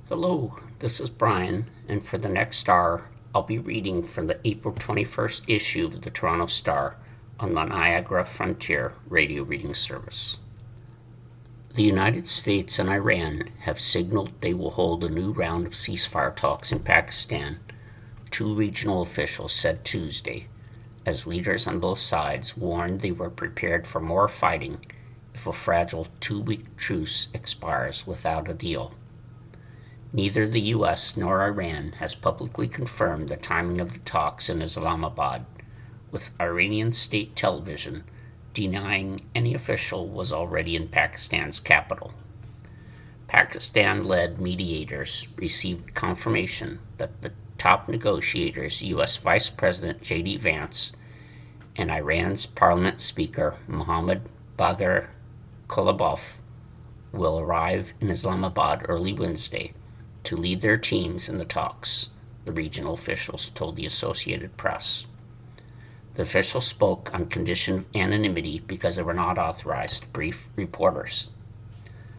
Hello, this is Brian, and for the next hour, I'll be reading from the April 21st issue of the Toronto Star on the Niagara Frontier radio reading service. The United States and Iran have signaled they will hold a new round of ceasefire talks in Pakistan, two regional officials said Tuesday, as leaders on both sides warned they were prepared for more fighting if a fragile two-week truce expires without a deal. Neither the U.S. nor Iran has publicly confirmed the timing of the talks in Islamabad, with Iranian state television denying any official was already in Pakistan's capital. Pakistan-led mediators received confirmation that the top negotiators, U.S. Vice President J.D. Vance and Iran's Parliament Speaker Mohammad Bagher Ghalibaf, will arrive in Islamabad early Wednesday to lead their teams in the talks, the regional officials told the Associated Press. The officials spoke on condition of anonymity because they were not authorized to brief reporters.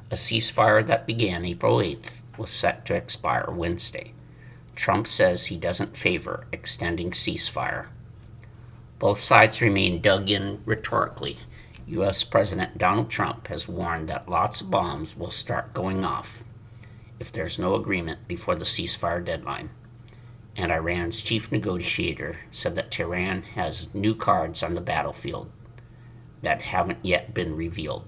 A ceasefire that began April 8th was set to expire Wednesday. Trump says he doesn't favor extending ceasefire. Both sides remain dug in rhetorically. U.S. President Donald Trump has warned that lots of bombs will start going off if there's no agreement before the ceasefire deadline. And Iran's chief negotiator said that Tehran has new cards on the battlefield that haven't yet been revealed.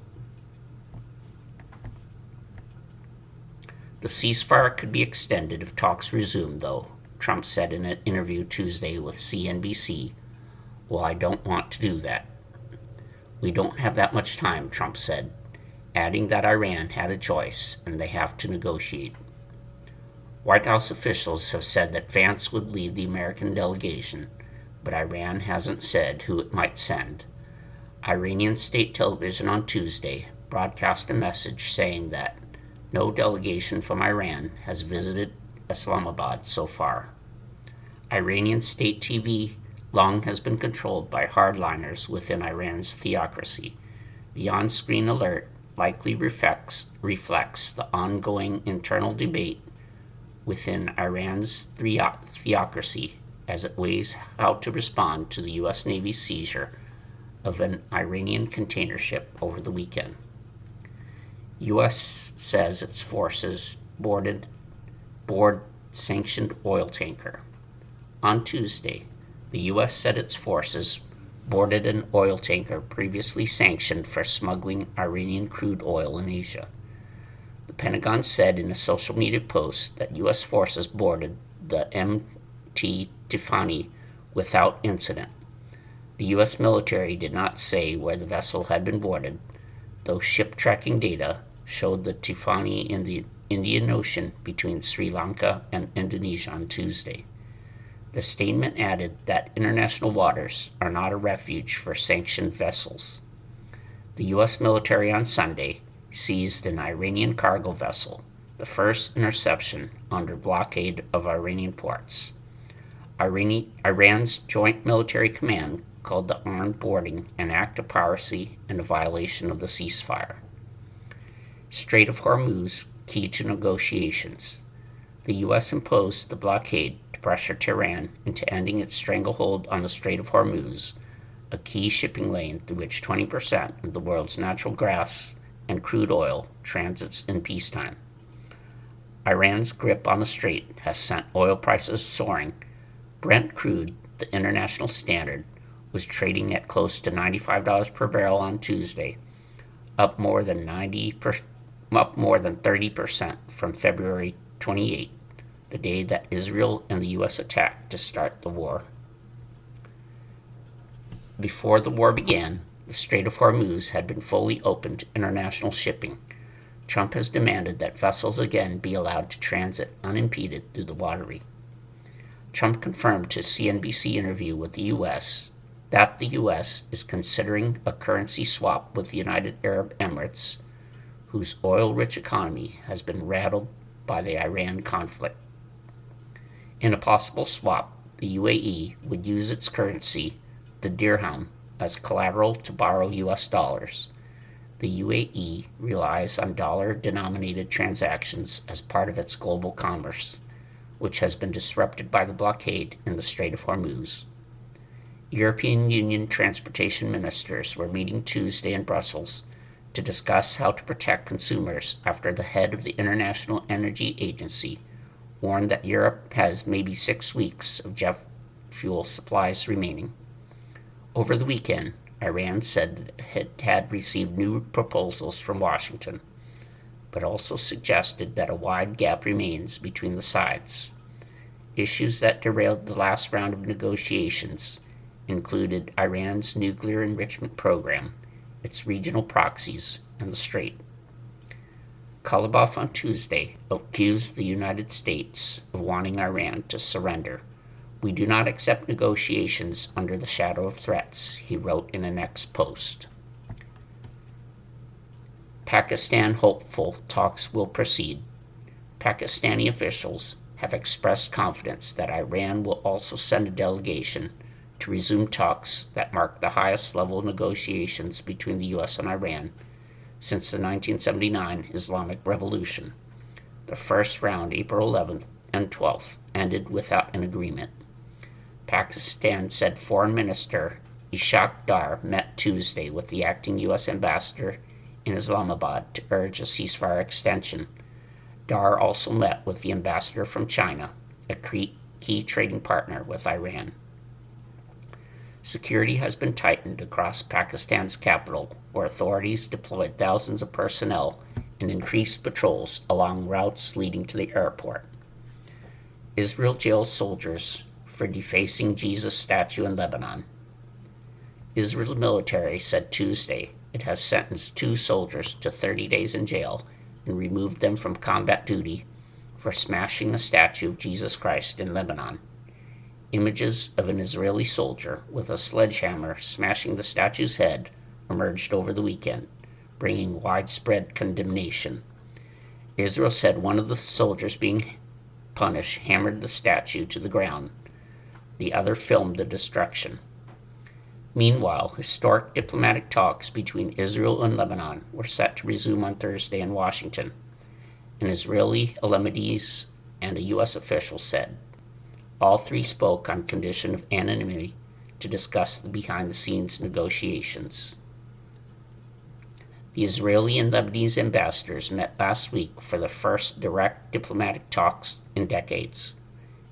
The ceasefire could be extended if talks resume, though, Trump said in an interview Tuesday with CNBC. Well, I don't want to do that. We don't have that much time, Trump said, adding that Iran had a choice and they have to negotiate. White House officials have said that Vance would lead the American delegation, but Iran hasn't said who it might send. Iranian state television on Tuesday broadcast a message saying that no delegation from Iran has visited Islamabad so far. Iranian state TV long has been controlled by hardliners within Iran's theocracy. The on-screen alert likely reflects the ongoing internal debate within Iran's theocracy as it weighs how to respond to the U.S. Navy's seizure of an Iranian container ship over the weekend. U.S. says its forces board sanctioned oil tanker. On Tuesday, the U.S. said its forces boarded an oil tanker previously sanctioned for smuggling Iranian crude oil in Asia. The Pentagon said in a social media post that U.S. forces boarded the MT Tiffany without incident. The U.S. military did not say where the vessel had been boarded, though ship tracking data showed the Tiffany in the Indian Ocean between Sri Lanka and Indonesia on Tuesday. The statement added that international waters are not a refuge for sanctioned vessels. The U.S. military on Sunday seized an Iranian cargo vessel, the first interception under blockade of Iranian ports. Iran's Joint Military Command called the armed boarding an act of piracy and a violation of the ceasefire. Strait of Hormuz, key to negotiations. The U.S. imposed the blockade to pressure Tehran into ending its stranglehold on the Strait of Hormuz, a key shipping lane through which 20% of the world's natural gas and crude oil transits in peacetime. Iran's grip on the strait has sent oil prices soaring. Brent crude, the international standard, was trading at close to $95 per barrel on Tuesday, up more than 30% from February 28, the day that Israel and the U.S. attacked to start the war. Before the war began, the Strait of Hormuz had been fully open to international shipping. Trump has demanded that vessels again be allowed to transit unimpeded through the waterway. Trump confirmed to a CNBC interview with the U.S. that the U.S. is considering a currency swap with the United Arab Emirates, whose oil-rich economy has been rattled by the Iran conflict. In a possible swap, the UAE would use its currency, the dirham, as collateral to borrow U.S. dollars. The UAE relies on dollar-denominated transactions as part of its global commerce, which has been disrupted by the blockade in the Strait of Hormuz. European Union transportation ministers were meeting Tuesday in Brussels to discuss how to protect consumers after the head of the International Energy Agency warned that Europe has maybe 6 weeks of jet fuel supplies remaining. Over the weekend, Iran said it had received new proposals from Washington, but also suggested that a wide gap remains between the sides. Issues that derailed the last round of negotiations included Iran's nuclear enrichment program, its regional proxies, and the Strait. Khalibaf on Tuesday accused the United States of wanting Iran to surrender. "We do not accept negotiations under the shadow of threats," he wrote in an X post. Pakistan hopeful talks will proceed. Pakistani officials have expressed confidence that Iran will also send a delegation to resume talks that mark the highest level of negotiations between the U.S. and Iran since the 1979 Islamic Revolution. The first round, April 11th and 12th, ended without an agreement. Pakistan said Foreign Minister Ishaq Dar met Tuesday with the acting U.S. ambassador in Islamabad to urge a ceasefire extension. Dar also met with the ambassador from China, a key trading partner with Iran. Security has been tightened across Pakistan's capital, where authorities deployed thousands of personnel and increased patrols along routes leading to the airport. Israel jails soldiers for defacing Jesus statue in Lebanon. Israel's military said Tuesday it has sentenced 2 soldiers to 30 days in jail and removed them from combat duty for smashing a statue of Jesus Christ in Lebanon. Images of an Israeli soldier with a sledgehammer smashing the statue's head emerged over the weekend, bringing widespread condemnation. Israel said one of the soldiers being punished hammered the statue to the ground. The other filmed the destruction. Meanwhile, historic diplomatic talks between Israel and Lebanon were set to resume on Thursday in Washington. An Israeli, a Lebanese, and a U.S. official said. All 3 spoke on condition of anonymity to discuss the behind-the-scenes negotiations. The Israeli and Lebanese ambassadors met last week for the first direct diplomatic talks in decades.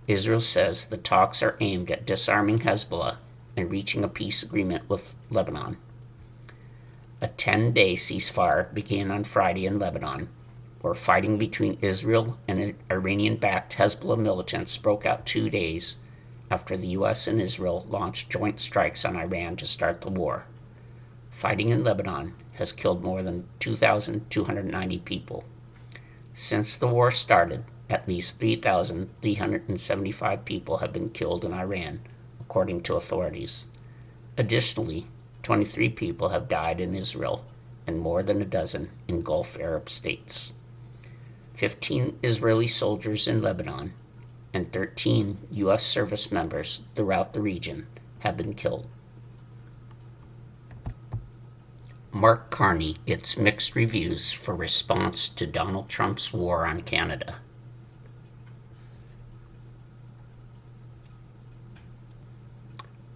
Israel says the talks are aimed at disarming Hezbollah and reaching a peace agreement with Lebanon. A 10-day ceasefire began on Friday in Lebanon, where fighting between Israel and Iranian-backed Hezbollah militants broke out 2 days after the U.S. and Israel launched joint strikes on Iran to start the war. Fighting in Lebanon has killed more than 2,290 people. Since the war started, at least 3,375 people have been killed in Iran, according to authorities. Additionally, 23 people have died in Israel and more than a dozen in Gulf Arab states. 15 Israeli soldiers in Lebanon and 13 U.S. service members throughout the region have been killed. Mark Carney gets mixed reviews for response to Donald Trump's war on Canada.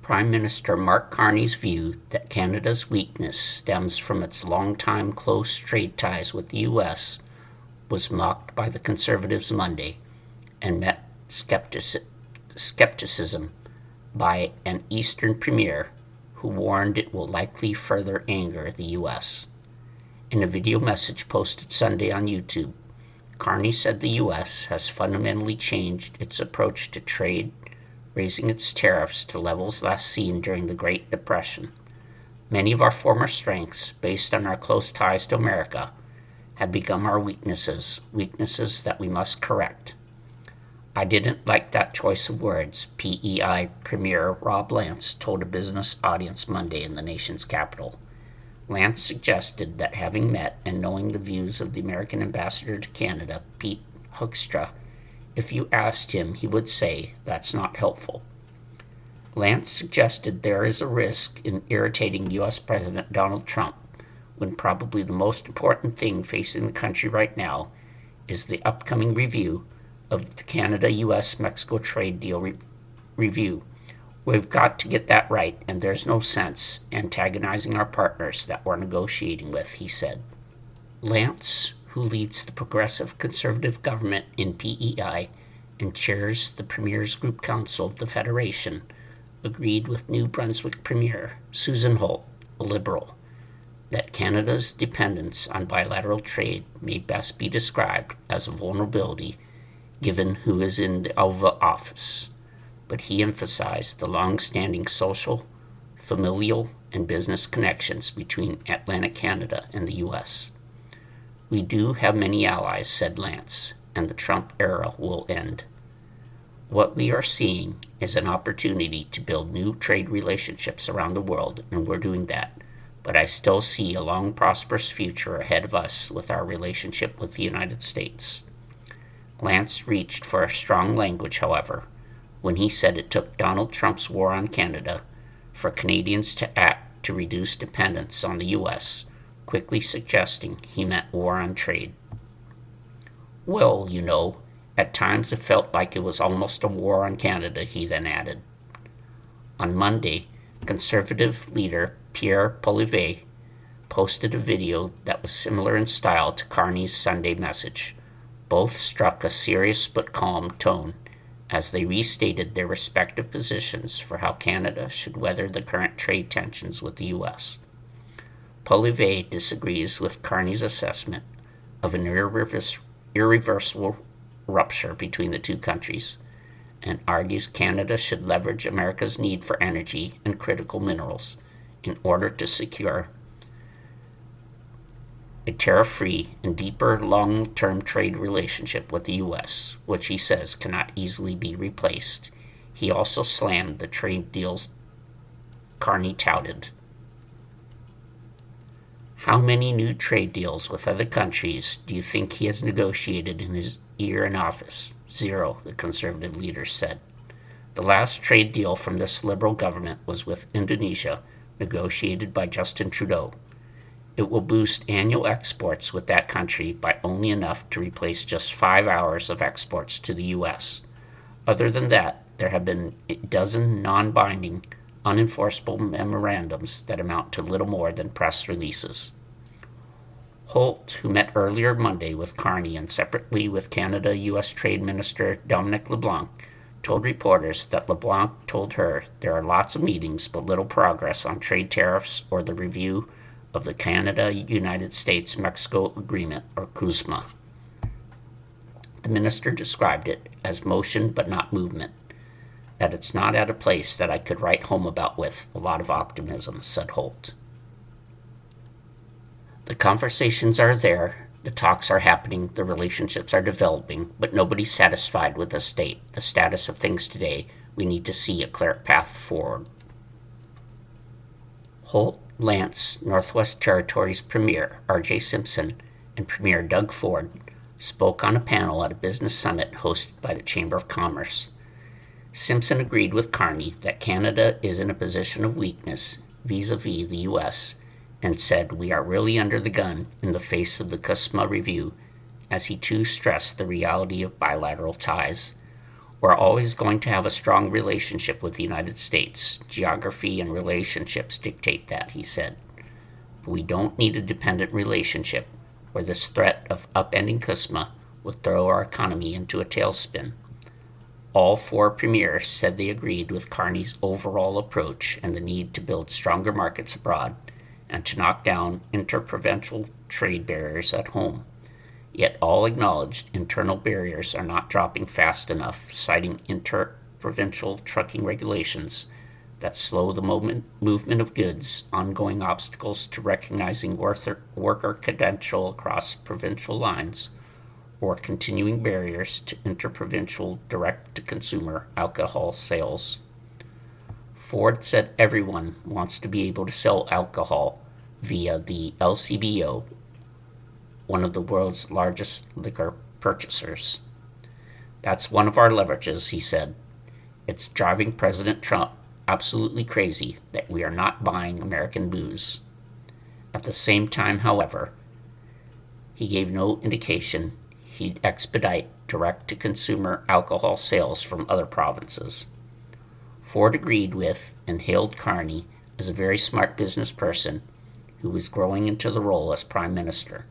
Prime Minister Mark Carney's view that Canada's weakness stems from its long-time close trade ties with the U.S. was mocked by the Conservatives Monday and met skepticism by an Eastern premier who warned it will likely further anger the U.S. In a video message posted Sunday on YouTube, Carney said the U.S. has fundamentally changed its approach to trade, raising its tariffs to levels last seen during the Great Depression. Many of our former strengths, based on our close ties to America, have become our weaknesses that we must correct. I didn't like that choice of words, PEI Premier Rob Lance told a business audience Monday in the nation's capital. Lance suggested that having met and knowing the views of the American ambassador to Canada, Pete Hoekstra, if you asked him, he would say that's not helpful. Lance suggested there is a risk in irritating U.S. President Donald Trump when probably the most important thing facing the country right now is the upcoming review of the Canada-US-Mexico trade deal review. We've got to get that right, and there's no sense antagonizing our partners that we're negotiating with, he said. Lance, who leads the Progressive Conservative government in PEI and chairs the Premier's Group Council of the Federation, agreed with New Brunswick Premier Susan Holt, a Liberal, that Canada's dependence on bilateral trade may best be described as a vulnerability given who is in the Oval Office, but he emphasized the long-standing social, familial, and business connections between Atlantic Canada and the U.S. We do have many allies, said Lance, and the Trump era will end. What we are seeing is an opportunity to build new trade relationships around the world, and we're doing that. But I still see a long, prosperous future ahead of us with our relationship with the United States. Lance reached for a strong language, however, when he said it took Donald Trump's war on Canada for Canadians to act to reduce dependence on the U.S., quickly suggesting he meant war on trade. Well, you know, at times it felt like it was almost a war on Canada, he then added. On Monday, Conservative leader Pierre Poilievre posted a video that was similar in style to Carney's Sunday message. Both struck a serious but calm tone as they restated their respective positions for how Canada should weather the current trade tensions with the U.S. Poilievre disagrees with Carney's assessment of an irreversible rupture between the two countries and argues Canada should leverage America's need for energy and critical minerals in order to secure a tariff-free and deeper long-term trade relationship with the U.S., which he says cannot easily be replaced. He also slammed the trade deals Carney touted. How many new trade deals with other countries do you think he has negotiated in his year in office? 0, the Conservative leader said. The last trade deal from this Liberal government was with Indonesia, negotiated by Justin Trudeau. It will boost annual exports with that country by only enough to replace just 5 hours of exports to the U.S. Other than that, there have been a dozen non-binding, unenforceable memorandums that amount to little more than press releases. Holt, who met earlier Monday with Carney and separately with Canada-U.S. Trade Minister Dominic LeBlanc, told reporters that LeBlanc told her there are lots of meetings but little progress on trade tariffs or the review of the Canada-United States-Mexico Agreement, or CUSMA. The minister described it as motion but not movement, that it's not at a place that I could write home about with a lot of optimism, said Holt. The conversations are there, the talks are happening, the relationships are developing, but nobody's satisfied with the status of things today. We need to see a clear path forward. Holt, Lance, Northwest Territories Premier R.J. Simpson, and Premier Doug Ford spoke on a panel at a business summit hosted by the Chamber of Commerce. Simpson agreed with Carney that Canada is in a position of weakness vis-a-vis the U.S., and said we are really under the gun in the face of the CUSMA review, as he too stressed the reality of bilateral ties. We're always going to have a strong relationship with the United States. Geography and relationships dictate that, he said. But we don't need a dependent relationship where this threat of upending CUSMA would throw our economy into a tailspin. All 4 premiers said they agreed with Carney's overall approach and the need to build stronger markets abroad and to knock down interprovincial trade barriers at home. Yet all acknowledged internal barriers are not dropping fast enough, citing interprovincial trucking regulations that slow the movement of goods, ongoing obstacles to recognizing worker credential across provincial lines, or continuing barriers to interprovincial direct-to-consumer alcohol sales. Ford said everyone wants to be able to sell alcohol via the LCBO, one of the world's largest liquor purchasers. That's one of our leverages, he said. It's driving President Trump absolutely crazy that we are not buying American booze. At the same time, however, he gave no indication he'd expedite direct-to-consumer alcohol sales from other provinces. Ford agreed with and hailed Carney as a very smart business person who was growing into the role as Prime Minister.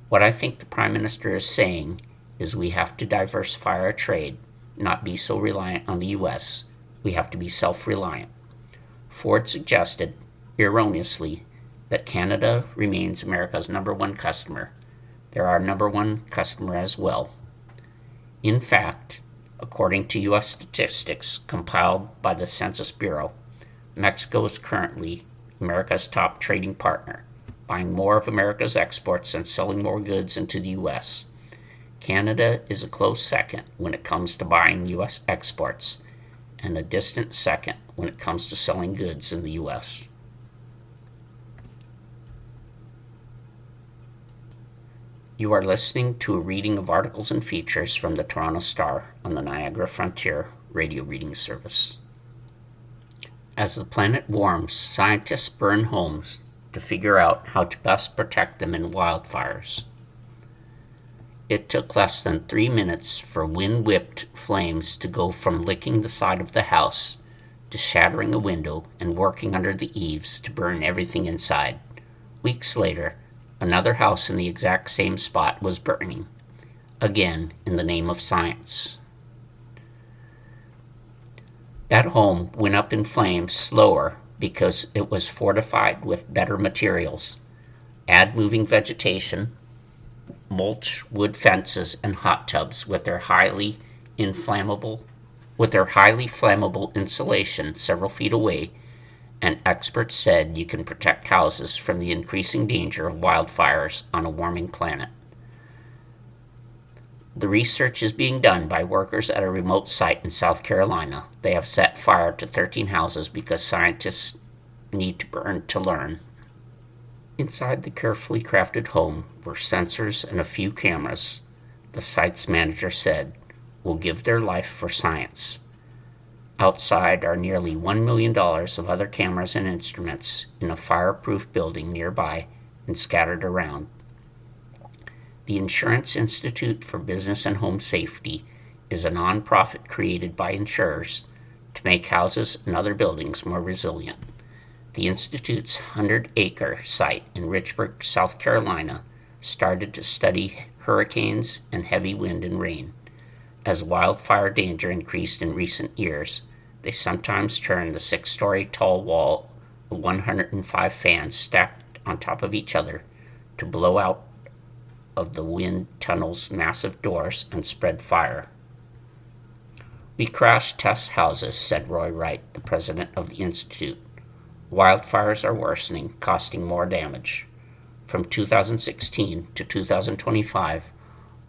What I think the Prime Minister is saying is we have to diversify our trade, not be so reliant on the U.S. We have to be self-reliant. Ford suggested, erroneously, that Canada remains America's number one customer. They're our number one customer as well. In fact, according to U.S. statistics compiled by the Census Bureau, Mexico is currently America's top trading partner, buying more of America's exports and selling more goods into the U.S. Canada is a close second when it comes to buying U.S. exports, and a distant second when it comes to selling goods in the U.S. You are listening to a reading of articles and features from the Toronto Star on the Niagara Frontier radio reading service. As the planet warms, scientists burn homes to figure out how to best protect them in wildfires. It took less than 3 minutes for wind-whipped flames to go from licking the side of the house to shattering a window and working under the eaves to burn everything inside. Weeks later, another house in the exact same spot was burning, again in the name of science. That home went up in flames slower because it was fortified with better materials. Add moving vegetation, mulch, wood fences, and hot tubs with their highly flammable insulation several feet away, and experts said you can protect houses from the increasing danger of wildfires on a warming planet. The research is being done by workers at a remote site in South Carolina. They have set fire to 13 houses because scientists need to burn to learn. Inside the carefully crafted home were sensors and a few cameras. The site's manager said, "Will give their life for science." Outside are nearly $1 million of other cameras and instruments in a fireproof building nearby and scattered around. The Insurance Institute for Business and Home Safety is a nonprofit created by insurers to make houses and other buildings more resilient. The Institute's 100-acre site in Richburg, South Carolina, started to study hurricanes and heavy wind and rain. As wildfire danger increased in recent years, they sometimes turned the 6-story tall wall of 105 fans stacked on top of each other to blow out of the wind tunnel's massive doors and spread fire. "We crash test houses," said Roy Wright, the president of the Institute. "Wildfires are worsening, costing more damage. From 2016 to 2025,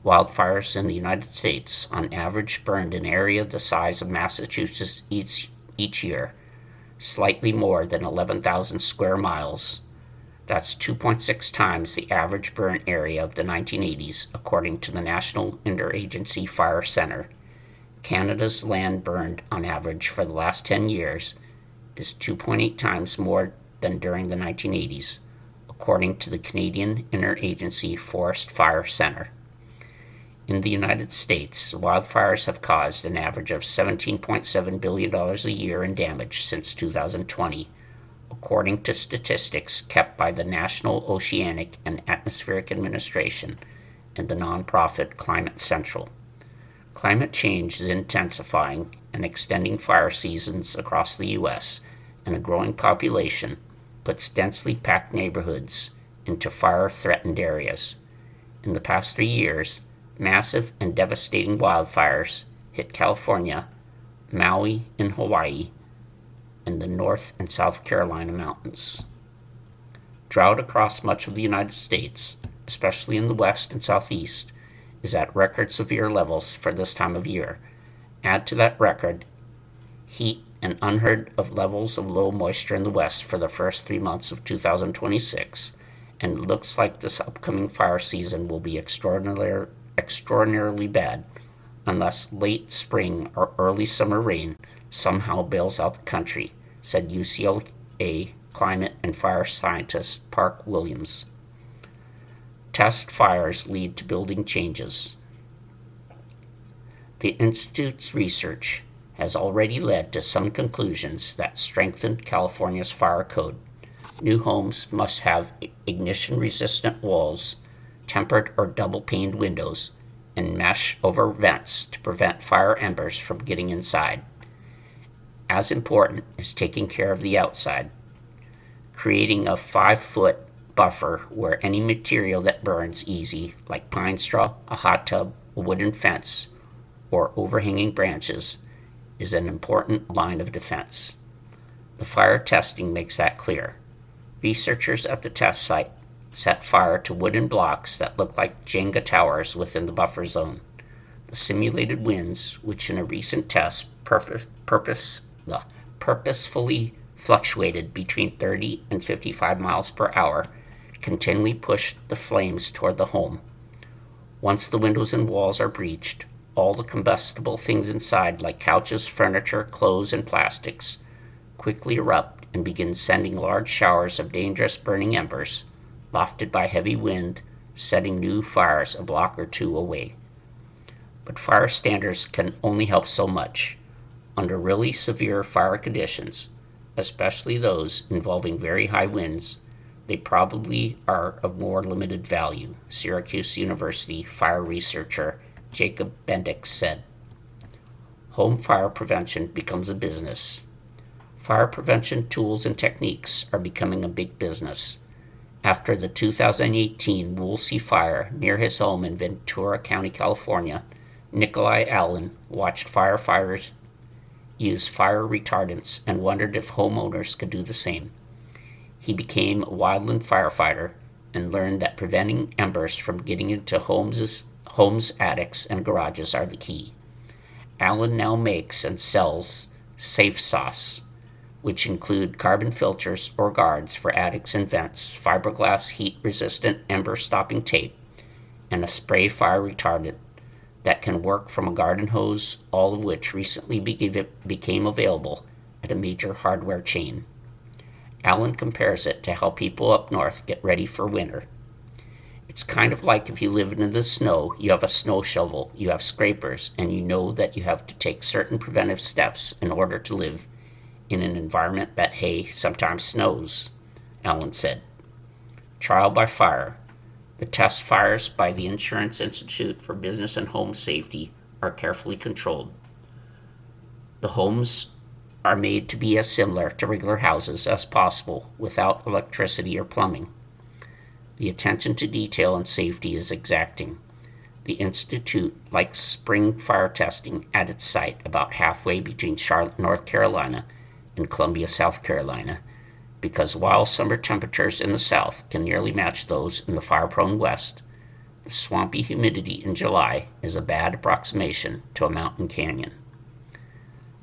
wildfires in the United States on average burned an area the size of Massachusetts each year, slightly more than 11,000 square miles. That's 2.6 times the average burn area of the 1980s, according to the National Interagency Fire Center. Canada's land burned on average for the last 10 years is 2.8 times more than during the 1980s, according to the Canadian Interagency Forest Fire Center. In the United States, wildfires have caused an average of $17.7 billion a year in damage since 2020, according to statistics kept by the National Oceanic and Atmospheric Administration and the nonprofit Climate Central. Climate change is intensifying and extending fire seasons across the U.S., and a growing population puts densely packed neighborhoods into fire-threatened areas. In the past 3 years, massive and devastating wildfires hit California, Maui, and Hawaii, and the North and South Carolina mountains. Drought across much of the United States, especially in the west and southeast, is at record severe levels for this time of year. Add to that record heat and unheard of levels of low moisture in the west for the first 3 months of 2026, and it looks like this upcoming fire season will be extraordinarily bad unless late spring or early summer rain somehow bails out the country, said UCLA climate and fire scientist Park Williams. Test fires lead to building changes. The Institute's research has already led to some conclusions that strengthened California's fire code. New homes must have ignition-resistant walls, tempered or double-paned windows, and mesh over vents to prevent fire embers from getting inside. As important is taking care of the outside, creating a 5-foot buffer where any material that burns easy, like pine straw, a hot tub, a wooden fence, or overhanging branches, is an important line of defense. The fire testing makes that clear. Researchers at the test site set fire to wooden blocks that look like Jenga towers within the buffer zone. The simulated winds, which in a recent test purposefully fluctuated between 30 and 55 miles per hour, continually pushed the flames toward the home. Once the windows and walls are breached, all the combustible things inside, like couches, furniture, clothes, and plastics, quickly erupt and begin sending large showers of dangerous burning embers, lofted by heavy wind, setting new fires a block or two away. But fire standards can only help so much. Under really severe fire conditions, especially those involving very high winds, they probably are of more limited value, Syracuse University fire researcher Jacob Bendix said. Home fire prevention becomes a business. Fire prevention tools and techniques are becoming a big business. After the 2018 Woolsey fire near his home in Ventura County, California, Nikolai Allen watched firefighters use fire retardants and wondered if homeowners could do the same. He became a wildland firefighter and learned that preventing embers from getting into homes, attics, and garages are the key. Allen now makes and sells Safe Sauce, which include carbon filters or guards for attics and vents, fiberglass heat-resistant ember-stopping tape, and a spray fire retardant that can work from a garden hose, all of which recently became available at a major hardware chain. Allen compares it to how people up north get ready for winter. It's kind of like if you live in the snow, you have a snow shovel, you have scrapers, and you know that you have to take certain preventive steps in order to live in an environment that, hey, sometimes snows, Allen said. Trial by fire. The test fires by the Insurance Institute for Business and Home Safety are carefully controlled. The homes are made to be as similar to regular houses as possible without electricity or plumbing. The attention to detail and safety is exacting. The Institute likes spring fire testing at its site about halfway between Charlotte, North Carolina and Columbia, South Carolina, because while summer temperatures in the south can nearly match those in the fire-prone west, the swampy humidity in July is a bad approximation to a mountain canyon.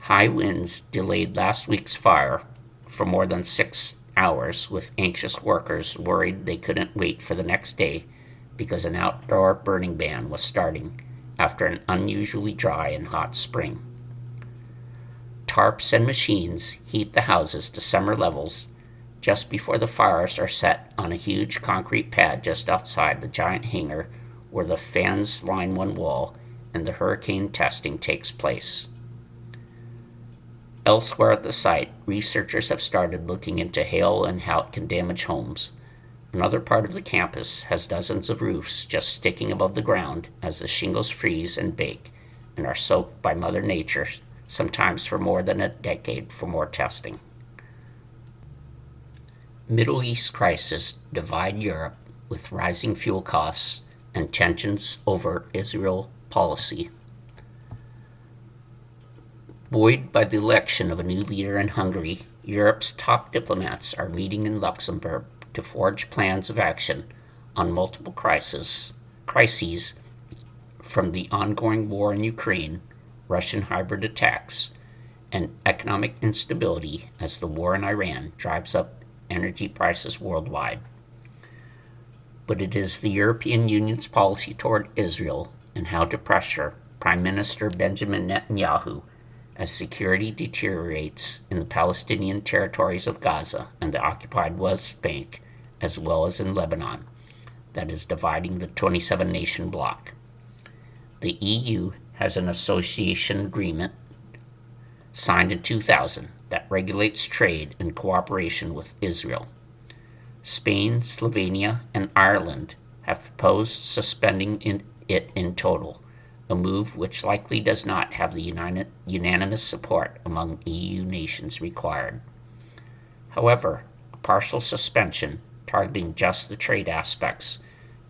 High winds delayed last week's fire for more than 6 hours, with anxious workers worried they couldn't wait for the next day because an outdoor burning ban was starting after an unusually dry and hot spring. Tarps and machines heat the houses to summer levels just before the fires are set on a huge concrete pad just outside the giant hangar where the fans line one wall and the hurricane testing takes place. Elsewhere at the site, researchers have started looking into hail and how it can damage homes. Another part of the campus has dozens of roofs just sticking above the ground as the shingles freeze and bake and are soaked by Mother Nature, sometimes for more than a decade, for more testing. Middle East crisis divide Europe with rising fuel costs and tensions over Israel policy. Buoyed by the election of a new leader in Hungary, Europe's top diplomats are meeting in Luxembourg to forge plans of action on multiple crises from the ongoing war in Ukraine, Russian hybrid attacks, and economic instability as the war in Iran drives up energy prices worldwide. But it is the European Union's policy toward Israel and how to pressure Prime Minister Benjamin Netanyahu as security deteriorates in the Palestinian territories of Gaza and the occupied West Bank, as well as in Lebanon, that is dividing the 27-nation bloc. The EU has an association agreement signed in 2000 that regulates trade and cooperation with Israel. Spain, Slovenia, and Ireland have proposed suspending it in total, a move which likely does not have the unanimous support among EU nations required. However, a partial suspension targeting just the trade aspects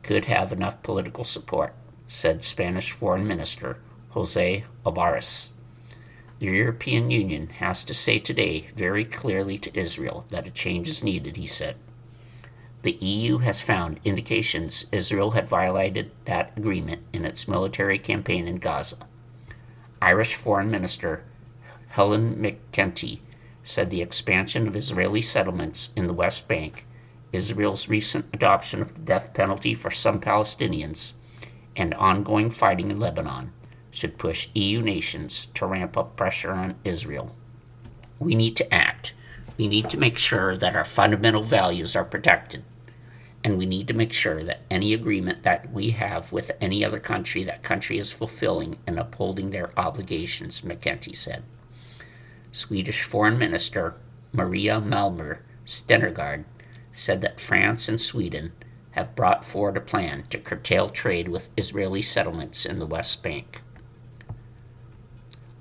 could have enough political support, said Spanish Foreign Minister Jose Alvarez. The European Union has to say today very clearly to Israel that a change is needed, he said. The EU has found indications Israel had violated that agreement in its military campaign in Gaza. Irish Foreign Minister Helen McEntee said the expansion of Israeli settlements in the West Bank, Israel's recent adoption of the death penalty for some Palestinians, and ongoing fighting in Lebanon should push EU nations to ramp up pressure on Israel. We need to act. We need to make sure that our fundamental values are protected. And we need to make sure that any agreement that we have with any other country, that country is fulfilling and upholding their obligations, McEntee said. Swedish Foreign Minister Maria Malmer Stenergard said that France and Sweden have brought forward a plan to curtail trade with Israeli settlements in the West Bank.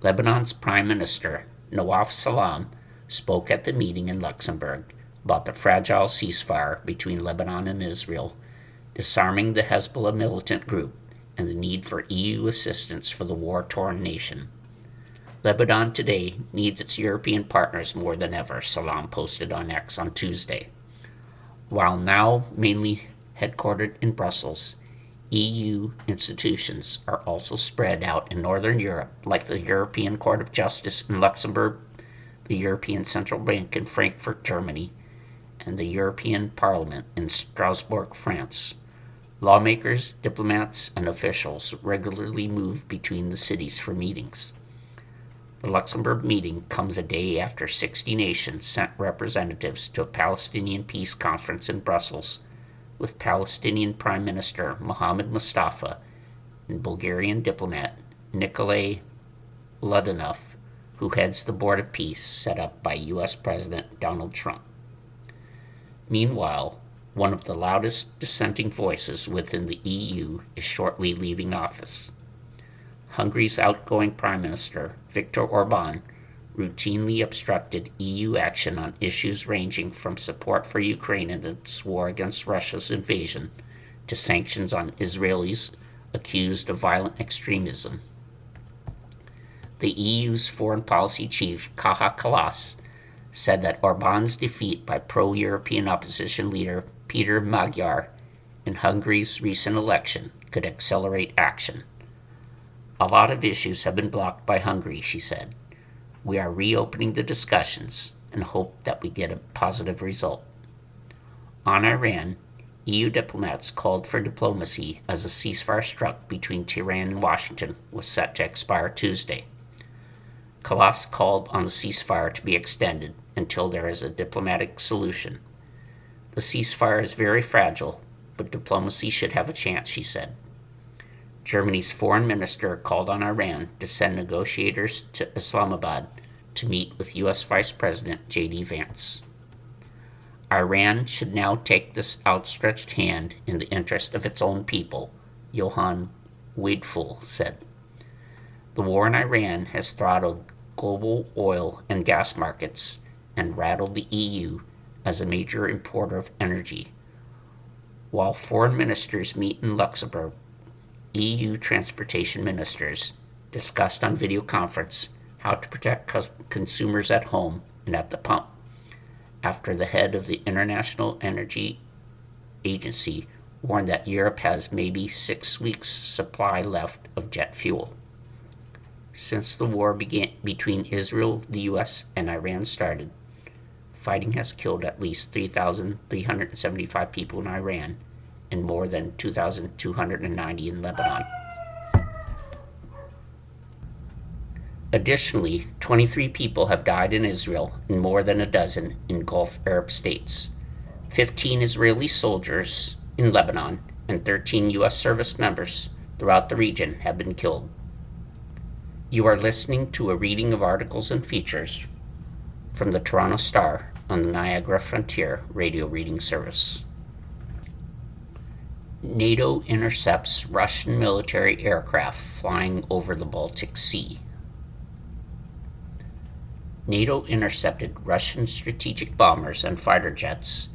Lebanon's Prime Minister Nawaf Salam spoke at the meeting in Luxembourg about the fragile ceasefire between Lebanon and Israel, disarming the Hezbollah militant group, and the need for EU assistance for the war-torn nation. Lebanon today needs its European partners more than ever, Salam posted on X on Tuesday. While now mainly headquartered in Brussels, EU institutions are also spread out in Northern Europe, like the European Court of Justice in Luxembourg, the European Central Bank in Frankfurt, Germany, and the European Parliament in Strasbourg, France. Lawmakers, diplomats, and officials regularly move between the cities for meetings. The Luxembourg meeting comes a day after 60 nations sent representatives to a Palestinian peace conference in Brussels, with Palestinian Prime Minister Mohammed Mustafa and Bulgarian diplomat Nikolai Ludanov, who heads the Board of Peace set up by U.S. President Donald Trump. Meanwhile, one of the loudest dissenting voices within the EU is shortly leaving office. Hungary's outgoing Prime Minister, Viktor Orban, routinely obstructed EU action on issues ranging from support for Ukraine in its war against Russia's invasion to sanctions on Israelis accused of violent extremism. The EU's foreign policy chief, Kaja Kallas, said that Orban's defeat by pro-European opposition leader Peter Magyar in Hungary's recent election could accelerate action. A lot of issues have been blocked by Hungary, she said. We are reopening the discussions and hope that we get a positive result. On Iran, EU diplomats called for diplomacy as a ceasefire struck between Tehran and Washington was set to expire Tuesday. Kallas called on the ceasefire to be extended until there is a diplomatic solution. The ceasefire is very fragile, but diplomacy should have a chance, she said. Germany's foreign minister called on Iran to send negotiators to Islamabad to meet with U.S. Vice President J.D. Vance. Iran should now take this outstretched hand in the interest of its own people, Johann Wadeful said. The war in Iran has throttled global oil and gas markets and rattled the EU as a major importer of energy. While foreign ministers meet in Luxembourg, EU transportation ministers discussed on video conference how to protect consumers at home and at the pump, after the head of the International Energy Agency warned that Europe has maybe 6 weeks' supply left of jet fuel. Since the war began between Israel, the U.S., and Iran started, fighting has killed at least 3,375 people in Iran and more than 2,290 in Lebanon. Additionally, 23 people have died in Israel and more than a dozen in Gulf Arab states. 15 Israeli soldiers in Lebanon and 13 U.S. service members throughout the region have been killed. You are listening to a reading of articles and features from the Toronto Star on the Niagara Frontier radio reading service. NATO intercepts Russian military aircraft flying over the Baltic Sea. NATO intercepted Russian strategic bombers and fighter jets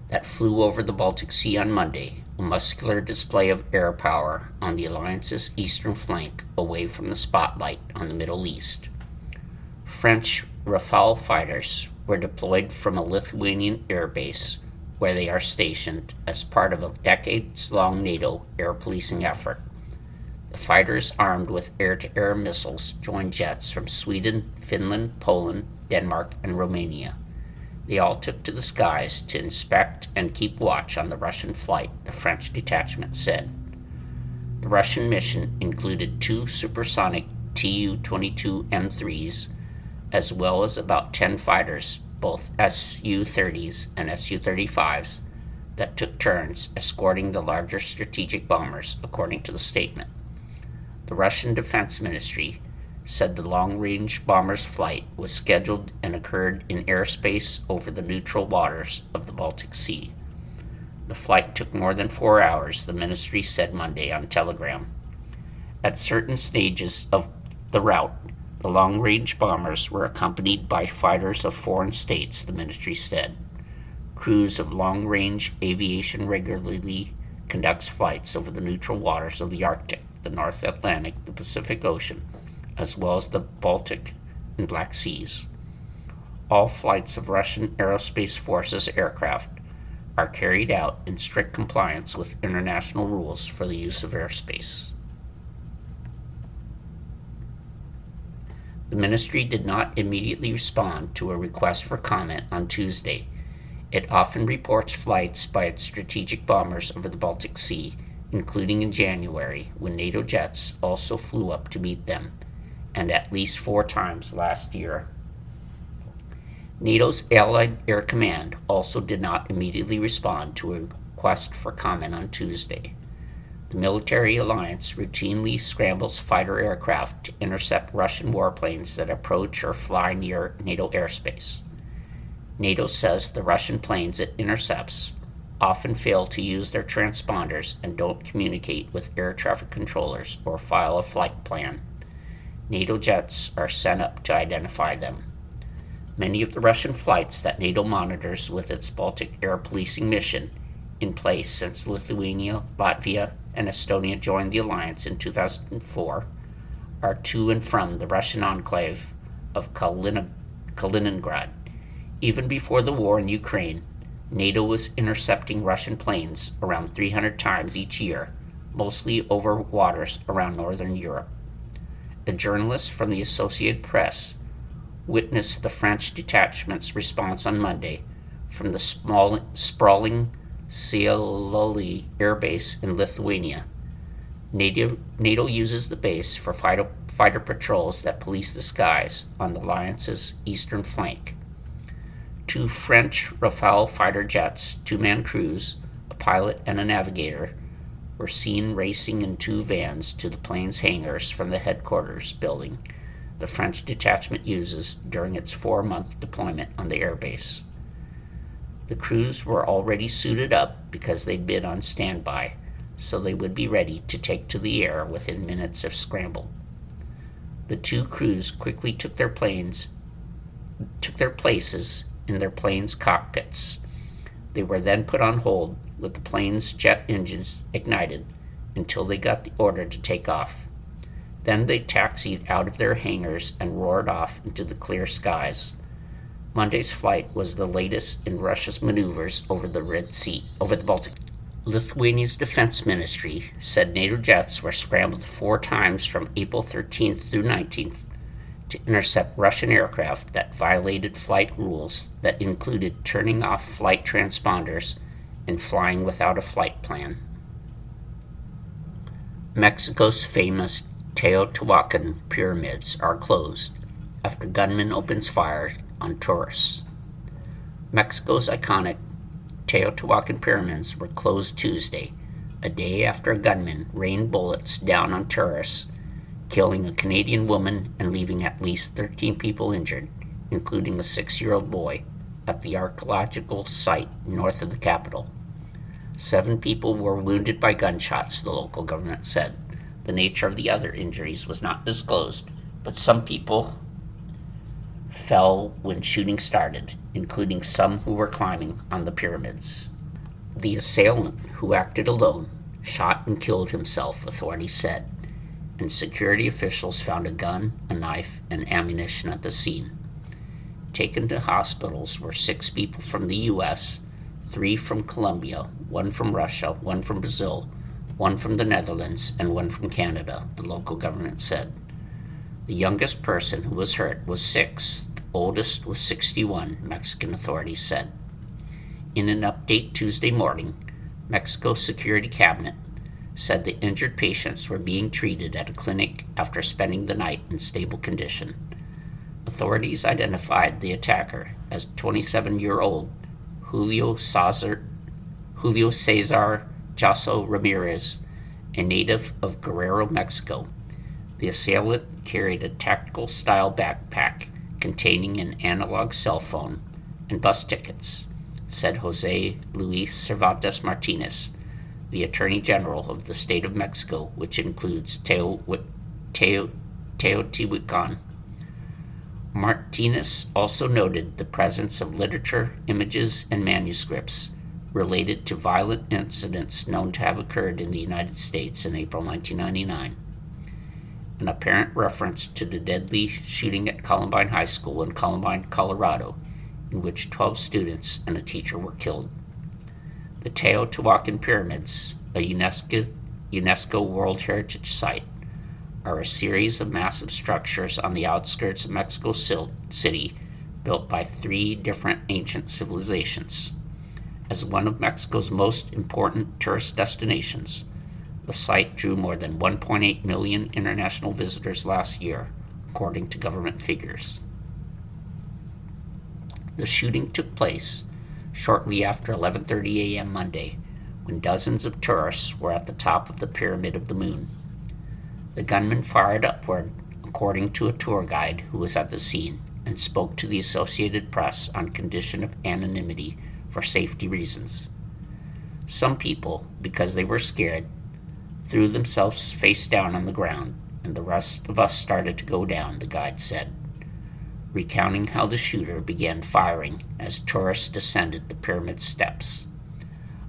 that flew over the Baltic Sea on Monday, a muscular display of air power on the alliance's eastern flank away from the spotlight on the Middle East. French Rafale fighters were deployed from a Lithuanian airbase where they are stationed as part of a decades-long NATO air policing effort. The fighters, armed with air-to-air missiles, joined jets from Sweden, Finland, Poland, Denmark, and Romania. They all took to the skies to inspect and keep watch on the Russian flight, the French detachment said. The Russian mission included 2 supersonic Tu-22M3s, as well as about 10 fighters, both Su-30s and Su-35s, that took turns escorting the larger strategic bombers, according to the statement. The Russian Defense Ministry said the long-range bomber's flight was scheduled and occurred in airspace over the neutral waters of the Baltic Sea. The flight took more than 4 hours, the ministry said Monday on Telegram. At certain stages of the route, the long-range bombers were accompanied by fighters of foreign states, the ministry said. Crews of long-range aviation regularly conducts flights over the neutral waters of the Arctic, the North Atlantic, the Pacific Ocean, as well as the Baltic and Black Seas. All flights of Russian Aerospace Forces aircraft are carried out in strict compliance with international rules for the use of airspace. The ministry did not immediately respond to a request for comment on Tuesday. It often reports flights by its strategic bombers over the Baltic Sea, including in January, when NATO jets also flew up to meet them, and at least 4 times last year. NATO's Allied Air Command also did not immediately respond to a request for comment on Tuesday. The military alliance routinely scrambles fighter aircraft to intercept Russian warplanes that approach or fly near NATO airspace. NATO says the Russian planes it intercepts often fail to use their transponders and don't communicate with air traffic controllers or file a flight plan. NATO jets are sent up to identify them. Many of the Russian flights that NATO monitors with its Baltic air policing mission, in place since Lithuania, Latvia, and Estonia joined the alliance in 2004, are to and from the Russian enclave of Kaliningrad. Even before the war in Ukraine, NATO was intercepting Russian planes around 300 times each year, mostly over waters around northern Europe. A journalist from the Associated Press witnessed the French detachment's response on Monday from the sprawling Šiauliai air base in Lithuania. NATO uses the base for fighter patrols that police the skies on the alliance's eastern flank. 2 French Rafale fighter jets, 2-man crews, a pilot and a navigator, were seen racing in 2 vans to the plane's hangars from the headquarters building the French detachment uses during its 4-month deployment on the airbase. The crews were already suited up because they'd been on standby, so they would be ready to take to the air within minutes if scrambled. The 2 crews quickly took their places in their planes' cockpits. They were then put on hold with the plane's jet engines ignited until they got the order to take off. Then they taxied out of their hangars and roared off into the clear skies. Monday's flight was the latest in Russia's maneuvers over the Baltic. Lithuania's defense ministry said NATO jets were scrambled 4 times from April 13th through 19th to intercept Russian aircraft that violated flight rules that included turning off flight transponders and flying without a flight plan. Mexico's famous Teotihuacan pyramids are closed after gunman opens fire on tourists. Mexico's iconic Teotihuacan pyramids were closed Tuesday, a day after a gunman rained bullets down on tourists, killing a Canadian woman and leaving at least 13 people injured, including a 6-year-old boy, at the archaeological site north of the capital. 7 people were wounded by gunshots, the local government said. The nature of the other injuries was not disclosed, but some people fell when shooting started, including some who were climbing on the pyramids. The assailant, who acted alone, shot and killed himself, authorities said, and security officials found a gun, a knife, and ammunition at the scene. Taken to hospitals were 6 people from the U.S., 3 from Colombia, 1 from Russia, 1 from Brazil, 1 from the Netherlands, and 1 from Canada, the local government said. The youngest person who was hurt was 6. The oldest was 61, Mexican authorities said. In an update Tuesday morning, Mexico's security cabinet said the injured patients were being treated at a clinic after spending the night in stable condition. Authorities identified the attacker as 27-year-old Julio Cesar Jasso Ramirez, a native of Guerrero, Mexico. The assailant carried a tactical-style backpack containing an analog cell phone and bus tickets, said Jose Luis Cervantes Martinez, the Attorney General of the state of Mexico, which includes Teotihuacan. Martinez also noted the presence of literature, images, and manuscripts related to violent incidents known to have occurred in the United States in April 1999. An apparent reference to the deadly shooting at Columbine High School in Columbine, Colorado, in which 12 students and a teacher were killed. The Teotihuacan Pyramids, a UNESCO World Heritage Site, are a series of massive structures on the outskirts of Mexico City built by 3 different ancient civilizations. As one of Mexico's most important tourist destinations, the site drew more than 1.8 million international visitors last year, according to government figures. The shooting took place shortly after 11:30 a.m. Monday, when dozens of tourists were at the top of the Pyramid of the Moon. The gunman fired upward, according to a tour guide who was at the scene, and spoke to the Associated Press on condition of anonymity for safety reasons. Some people, because they were scared, threw themselves face down on the ground, and the rest of us started to go down, the guide said, recounting how the shooter began firing as tourists descended the pyramid steps.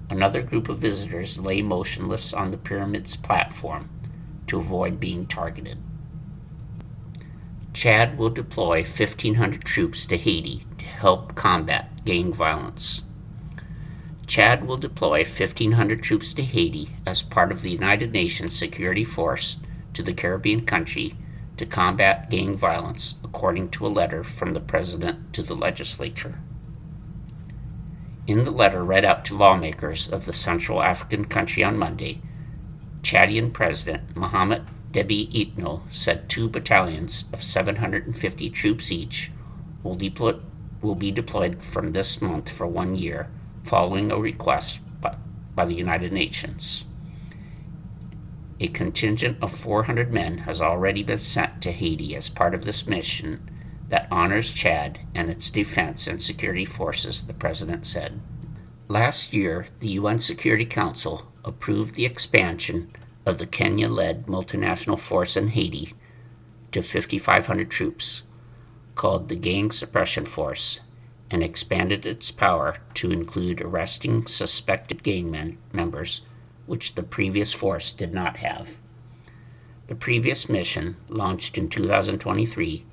Another group of visitors lay motionless on the pyramid's platform to avoid being targeted. Chad will deploy 1,500 troops to Haiti to help combat gang violence. Chad will deploy 1,500 troops to Haiti as part of the United Nations Security Force to the Caribbean country to combat gang violence, according to a letter from the President to the legislature. In the letter read out to lawmakers of the Central African country on Monday, Chadian President Mohamed Déby Itno said 2 battalions of 750 troops each will be deployed from this month for 1 year, following a request by the United Nations. A contingent of 400 men has already been sent to Haiti as part of this mission that honors Chad and its defense and security forces, the president said. Last year, the UN Security Council approved the expansion of the Kenya-led multinational force in Haiti to 5,500 troops, called the Gang Suppression Force, and expanded its power to include arresting suspected gang members, which the previous force did not have. The previous mission, launched in 2023,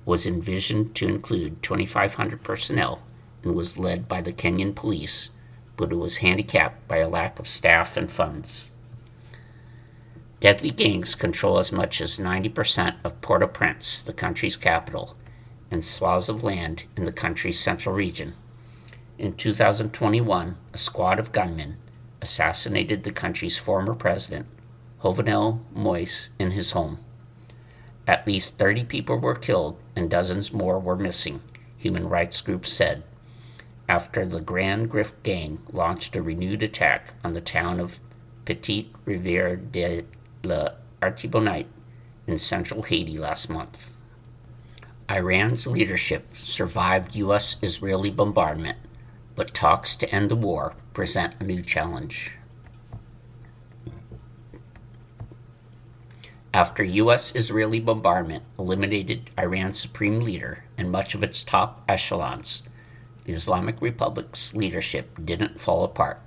was envisioned to include 2,500 personnel and was led by the Kenyan police, but it was handicapped by a lack of staff and funds. Deadly gangs control as much as 90% of Port-au-Prince, the country's capital, and swaths of land in the country's central region. In 2021, a squad of gunmen assassinated the country's former president, Jovenel Moïse, in his home. At least 30 people were killed and dozens more were missing, human rights groups said, after the Grand Griffe Gang launched a renewed attack on the town of Petite Rivière de l'Artibonite in central Haiti last month. Iran's leadership survived U.S.-Israeli bombardment, but talks to end the war present a new challenge. After U.S.-Israeli bombardment eliminated Iran's supreme leader and much of its top echelons, the Islamic Republic's leadership didn't fall apart,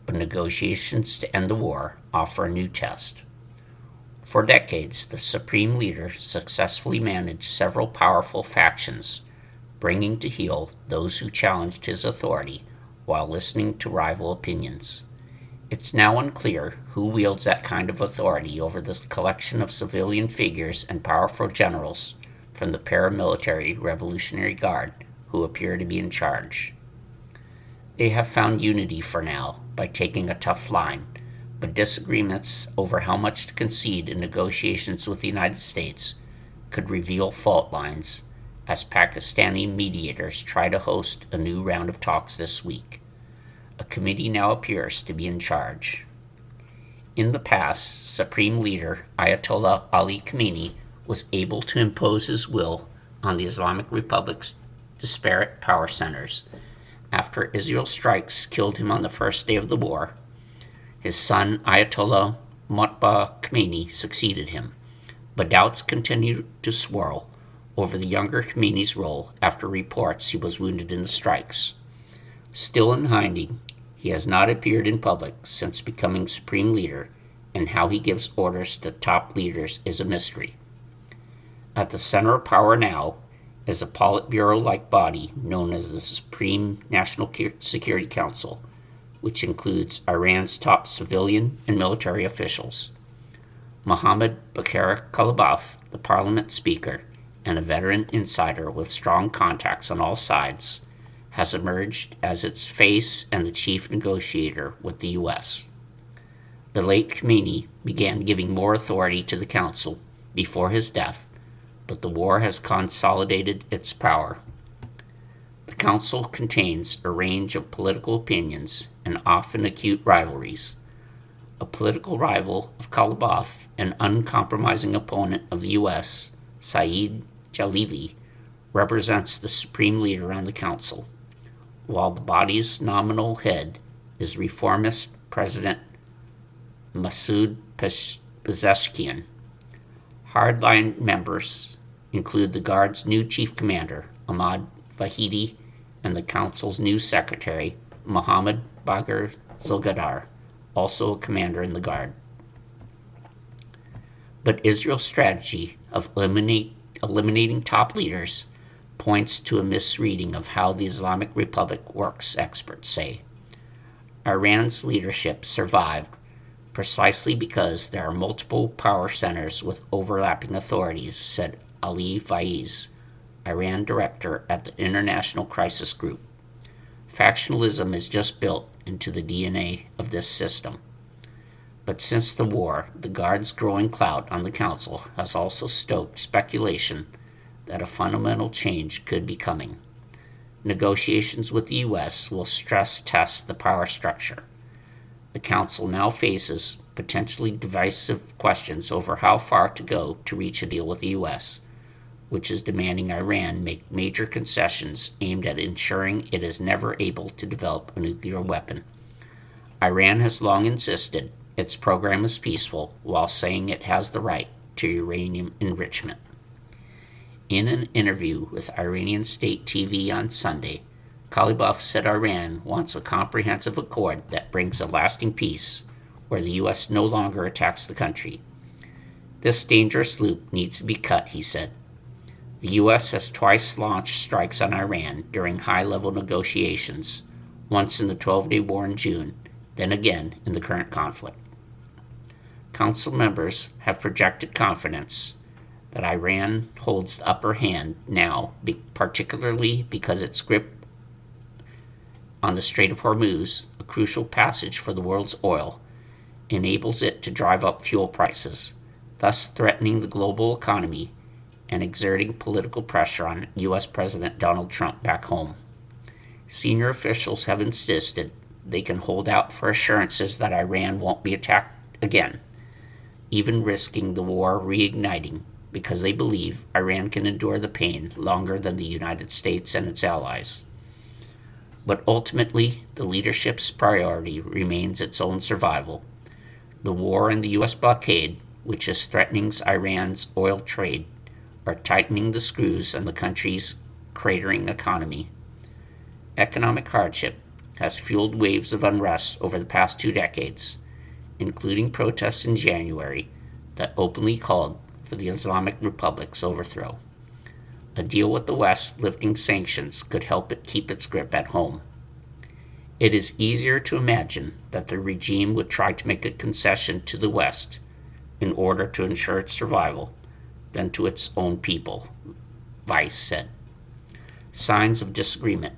but negotiations to end the war offer a new test. For decades, the supreme leader successfully managed several powerful factions, bringing to heel those who challenged his authority while listening to rival opinions. It's now unclear who wields that kind of authority over this collection of civilian figures and powerful generals from the paramilitary Revolutionary Guard who appear to be in charge. They have found unity for now by taking a tough line, but disagreements over how much to concede in negotiations with the United States could reveal fault lines as Pakistani mediators try to host a new round of talks this week. A committee now appears to be in charge. In the past, Supreme Leader Ayatollah Ali Khamenei was able to impose his will on the Islamic Republic's disparate power centers. After Israel strikes killed him on the first day of the war, his son Ayatollah Mojtaba Khamenei succeeded him, but doubts continue to swirl over the younger Khamenei's role after reports he was wounded in the strikes. Still in hiding, he has not appeared in public since becoming supreme leader, and how he gives orders to top leaders is a mystery. At the center of power now is a Politburo-like body known as the Supreme National Security Council, which includes Iran's top civilian and military officials. Mohammad Bagher Ghalibaf, the parliament speaker and a veteran insider with strong contacts on all sides, has emerged as its face and the chief negotiator with the U.S. The late Khamenei began giving more authority to the council before his death, but the war has consolidated its power. The council contains a range of political opinions and often acute rivalries. A political rival of Ghalibaf, an uncompromising opponent of the U.S., Saeed Jalili, represents the supreme leader on the council, while the body's nominal head is reformist President Masoud Pezeshkian. Hardline members include the Guard's new chief commander, Ahmad Vahidi, and the council's new secretary, Mohammad Bagher Zulgadar, also a commander in the Guard. But Israel's strategy of eliminating top leaders points to a misreading of how the Islamic Republic works, experts say. Iran's leadership survived precisely because there are multiple power centers with overlapping authorities, said Ali Faiz, Iran director at the International Crisis Group. Factionalism is just built into the DNA of this system. But since the war, the Guard's growing clout on the council has also stoked speculation that a fundamental change could be coming. Negotiations with the U.S. will stress test the power structure. The council now faces potentially divisive questions over how far to go to reach a deal with the U.S., which is demanding Iran make major concessions aimed at ensuring it is never able to develop a nuclear weapon. Iran has long insisted its program is peaceful while saying it has the right to uranium enrichment. In an interview with Iranian state TV on Sunday, Ghalibaf said Iran wants a comprehensive accord that brings a lasting peace where the U.S. no longer attacks the country. This dangerous loop needs to be cut, he said. The U.S. has twice launched strikes on Iran during high-level negotiations, once in the 12-day war in June, then again in the current conflict. Council members have projected confidence that Iran holds the upper hand now, particularly because its grip on the Strait of Hormuz, a crucial passage for the world's oil, enables it to drive up fuel prices, thus threatening the global economy and exerting political pressure on U.S. President Donald Trump back home. Senior officials have insisted they can hold out for assurances that Iran won't be attacked again, even risking the war reigniting because they believe Iran can endure the pain longer than the United States and its allies. But ultimately, the leadership's priority remains its own survival. The war and the U.S. blockade, which is threatening Iran's oil trade, are tightening the screws on the country's cratering economy. Economic hardship has fueled waves of unrest over the past 2 decades, including protests in January that openly called for the Islamic Republic's overthrow. A deal with the West lifting sanctions could help it keep its grip at home. It is easier to imagine that the regime would try to make a concession to the West in order to ensure its survival than to its own people, Vice said. Signs of disagreement.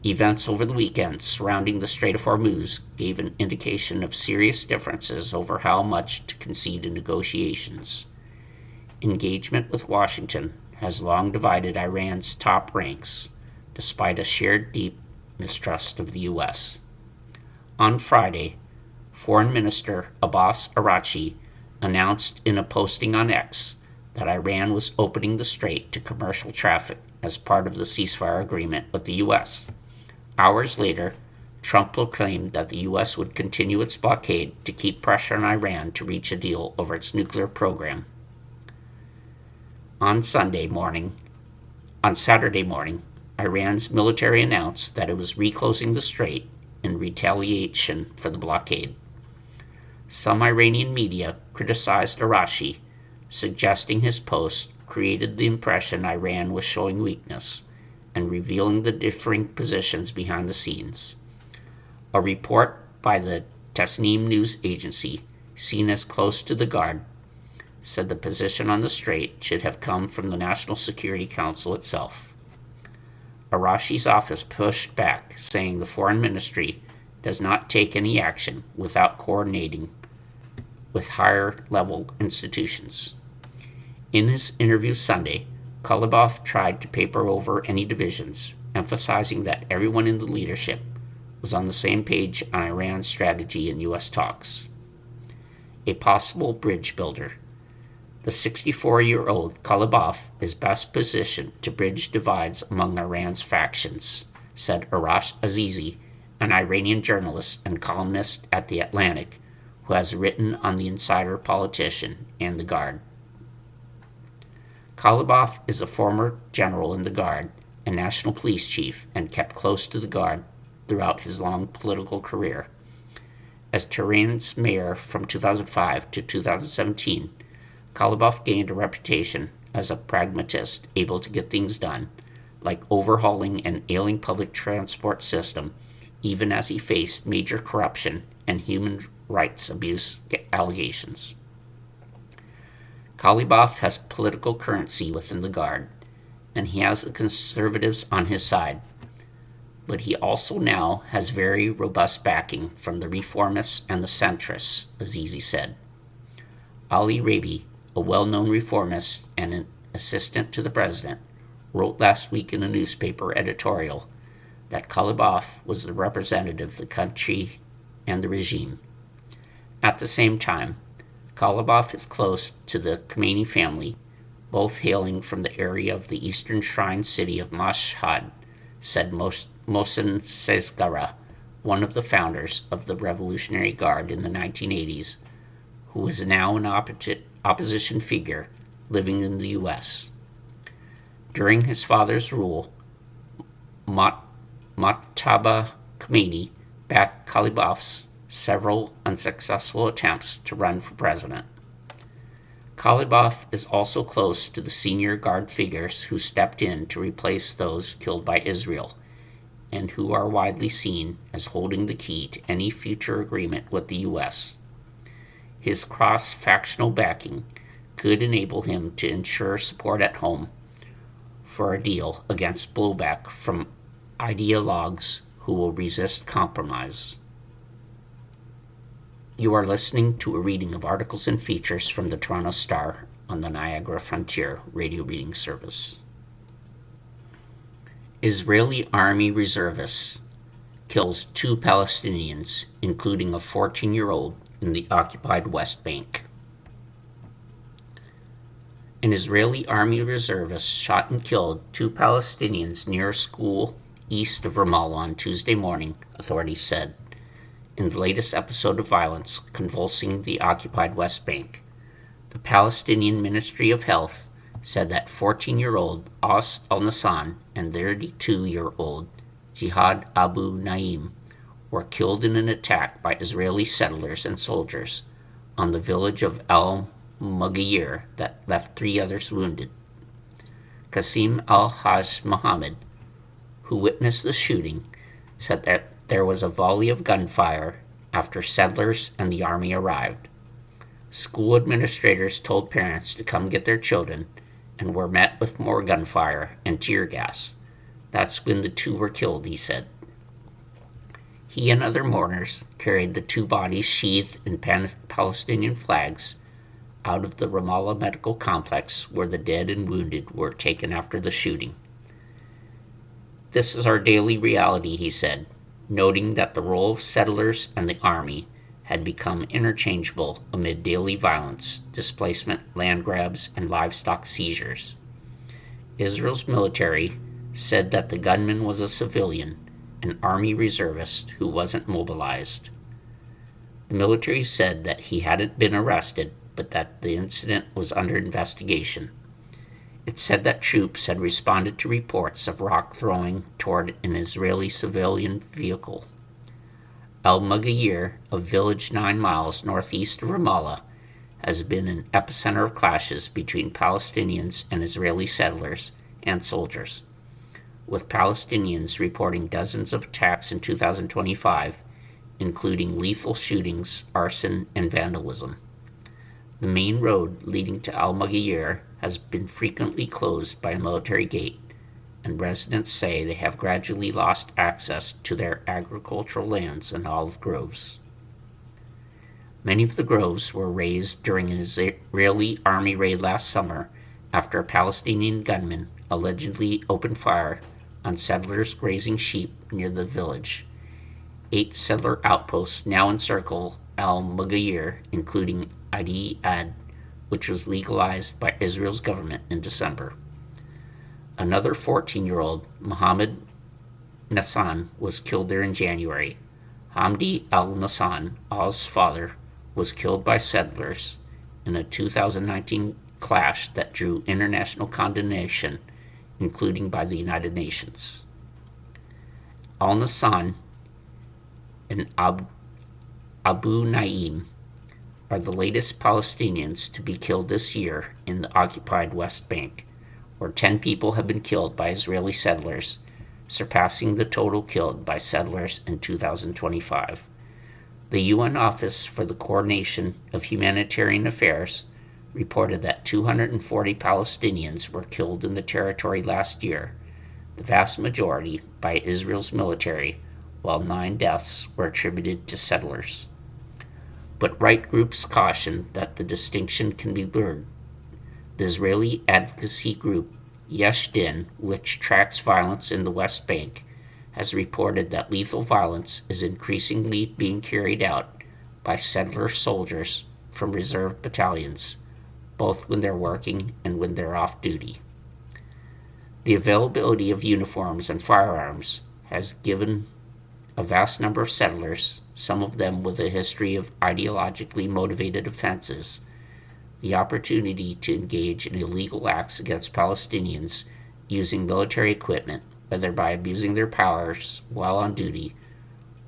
Events over the weekend surrounding the Strait of Hormuz gave an indication of serious differences over how much to concede in negotiations. Engagement with Washington has long divided Iran's top ranks, despite a shared deep mistrust of the U.S. On Friday, Foreign Minister Abbas Araghchi announced in a posting on X that Iran was opening the strait to commercial traffic as part of the ceasefire agreement with the U.S. Hours later, Trump proclaimed that the U.S. would continue its blockade to keep pressure on Iran to reach a deal over its nuclear program. On Saturday morning, Iran's military announced that it was reclosing the strait in retaliation for the blockade. Some Iranian media criticized Araghchi, suggesting his post created the impression Iran was showing weakness and revealing the differing positions behind the scenes. A report by the Tasnim news agency, seen as close to the Guard, said the position on the strait should have come from the National Security Council itself. Araghchi's office pushed back, saying the Foreign Ministry does not take any action without coordinating with higher-level institutions. In his interview Sunday, Khalibaf tried to paper over any divisions, emphasizing that everyone in the leadership was on the same page on Iran's strategy in U.S. talks. A possible bridge builder. The 64-year-old Khalibaf is best positioned to bridge divides among Iran's factions, said Arash Azizi, an Iranian journalist and columnist at The Atlantic, who has written on the Insider Politician and The Guard. Khalibaf is a former general in the Guard and national police chief and kept close to the Guard throughout his long political career. As Tehran's mayor from 2005 to 2017, Khalibaf gained a reputation as a pragmatist able to get things done, like overhauling an ailing public transport system, even as he faced major corruption and human rights abuse allegations. Khalibaf has political currency within the Guard, and he has the conservatives on his side. But he also now has very robust backing from the reformists and the centrists, Azizi said. Ali Rabi, a well-known reformist and an assistant to the president, wrote last week in a newspaper editorial that Khalibaf was the representative of the country and the regime. At the same time, Khalibaf is close to the Khamenei family, both hailing from the area of the eastern shrine city of Mashhad, said Mohsen Sezgara, one of the founders of the Revolutionary Guard in the 1980s, who is now an opposition figure living in the U.S. During his father's rule, Mojtaba Khomeini backed Khalibaf's several unsuccessful attempts to run for president. Khalibaf is also close to the senior Guard figures who stepped in to replace those killed by Israel, and who are widely seen as holding the key to any future agreement with the U.S. His cross-factional backing could enable him to ensure support at home for a deal against blowback from ideologues who will resist compromise. You are listening to a reading of articles and features from the Toronto Star on the Niagara Frontier radio reading service. Israeli Army reservists kills 2 Palestinians, including a 14-year-old, in the occupied West Bank. An Israeli Army reservist shot and killed 2 Palestinians near a school east of Ramallah on Tuesday morning, authorities said, in the latest episode of violence convulsing the occupied West Bank. The Palestinian Ministry of Health said that 14-year-old Aus al-Nassan and 32-year-old Jihad Abu Naim were killed in an attack by Israeli settlers and soldiers on the village of al-Mughayir that left 3 others wounded. Qasim al-Hajj Mohammed, who witnessed the shooting, said that there was a volley of gunfire after settlers and the army arrived. School administrators told parents to come get their children and were met with more gunfire and tear gas. That's when the 2 were killed, he said. He and other mourners carried the 2 bodies sheathed in Palestinian flags out of the Ramallah medical complex where the dead and wounded were taken after the shooting. This is our daily reality, he said, noting that the role of settlers and the army had become interchangeable amid daily violence, displacement, land grabs, and livestock seizures. Israel's military said that the gunman was a civilian, an army reservist who wasn't mobilized. The military said that he hadn't been arrested, but that the incident was under investigation. It said that troops had responded to reports of rock throwing toward an Israeli civilian vehicle. Al-Mughayir, a village 9 miles northeast of Ramallah, has been an epicenter of clashes between Palestinians and Israeli settlers and soldiers, with Palestinians reporting dozens of attacks in 2025, including lethal shootings, arson, and vandalism. The main road leading to Al-Mughayir has been frequently closed by a military gate, and residents say they have gradually lost access to their agricultural lands and olive groves. Many of the groves were razed during an Israeli army raid last summer after a Palestinian gunman allegedly opened fire on settlers grazing sheep near the village. 8 settler outposts now encircle Al-Mughayir, including Adi Ad, which was legalized by Israel's government in December. Another 14-year-old, Mohammed Nassan, was killed there in January. Hamdi al-Nassan, Al's father, was killed by settlers in a 2019 clash that drew international condemnation, including by the United Nations. Al-Nassan and Abu Naim are the latest Palestinians to be killed this year in the occupied West Bank, where 10 people have been killed by Israeli settlers, surpassing the total killed by settlers in 2025. The UN Office for the Coordination of Humanitarian Affairs reported that 240 Palestinians were killed in the territory last year, the vast majority by Israel's military, while 9 deaths were attributed to settlers. But right groups caution that the distinction can be blurred. The Israeli advocacy group Yesh Din, which tracks violence in the West Bank, has reported that lethal violence is increasingly being carried out by settler soldiers from reserve battalions, both when they're working and when they're off duty. The availability of uniforms and firearms has given a vast number of settlers, some of them with a history of ideologically motivated offenses, the opportunity to engage in illegal acts against Palestinians using military equipment, whether by abusing their powers while on duty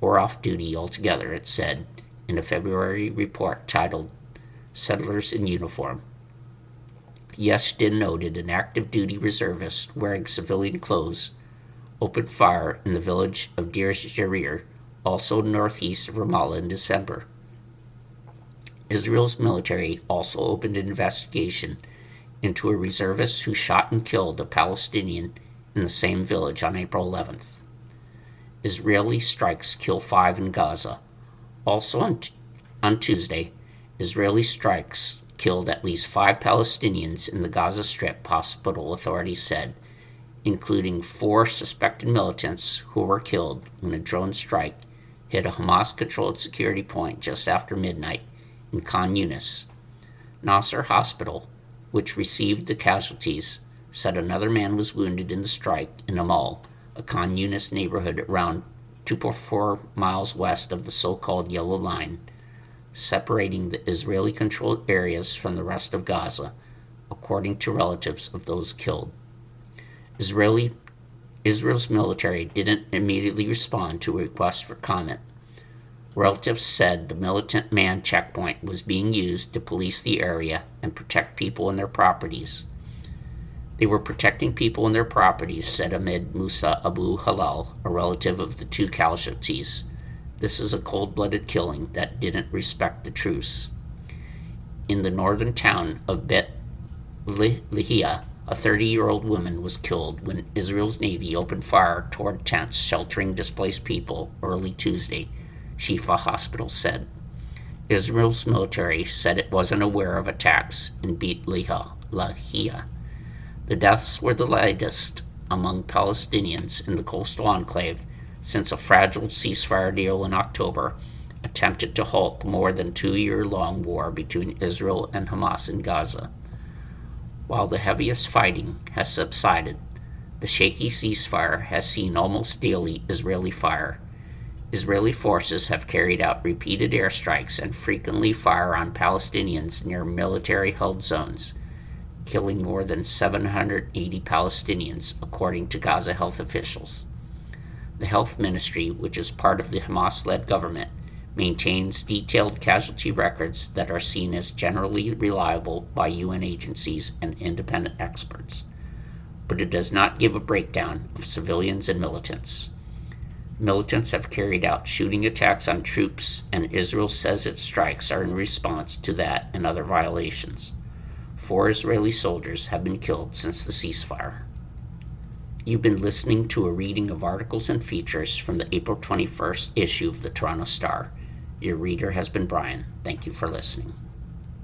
or off duty altogether, it said in a February report titled Settlers in Uniform. Yesh Din noted an active duty reservist wearing civilian clothes opened fire in the village of Deir Jarir, also northeast of Ramallah, in December. Israel's military also opened an investigation into a reservist who shot and killed a Palestinian in the same village on April 11th. Israeli strikes kill 5 in Gaza. Also on On Tuesday, Israeli strikes killed at least 5 Palestinians in the Gaza Strip, hospital authorities said, including 4 suspected militants who were killed when a drone strike hit a Hamas-controlled security point just after midnight in Khan Yunis. Nasser Hospital, which received the casualties, said another man was wounded in the strike in Amal, a Khan Yunis neighborhood around 2.4 miles west of the so-called Yellow Line, separating the Israeli-controlled areas from the rest of Gaza, according to relatives of those killed. Israel's military didn't immediately respond to a request for comment. Relatives said the militant man checkpoint was being used to police the area and protect people and their properties. They were protecting people and their properties, said Ahmed Musa Abu Halal, a relative of the 2 casualties. This is a cold-blooded killing that didn't respect the truce. In the northern town of Bet Lahia, a 30-year-old woman was killed when Israel's Navy opened fire toward tents sheltering displaced people early Tuesday, Shifa Hospital said. Israel's military said it wasn't aware of attacks in Bet Lahia. The deaths were the latest among Palestinians in the coastal enclave since a fragile ceasefire deal in October attempted to halt the more than 2-year-long war between Israel and Hamas in Gaza. While the heaviest fighting has subsided, the shaky ceasefire has seen almost daily Israeli fire. Israeli forces have carried out repeated airstrikes and frequently fire on Palestinians near military-held zones, killing more than 780 Palestinians, according to Gaza health officials. The health ministry, which is part of the Hamas-led government, maintains detailed casualty records that are seen as generally reliable by UN agencies and independent experts, but it does not give a breakdown of civilians and militants. Militants have carried out shooting attacks on troops, and Israel says its strikes are in response to that and other violations. 4 Israeli soldiers have been killed since the ceasefire. You've been listening to a reading of articles and features from the April 21st issue of the Toronto Star. Your reader has been Brian. Thank you for listening.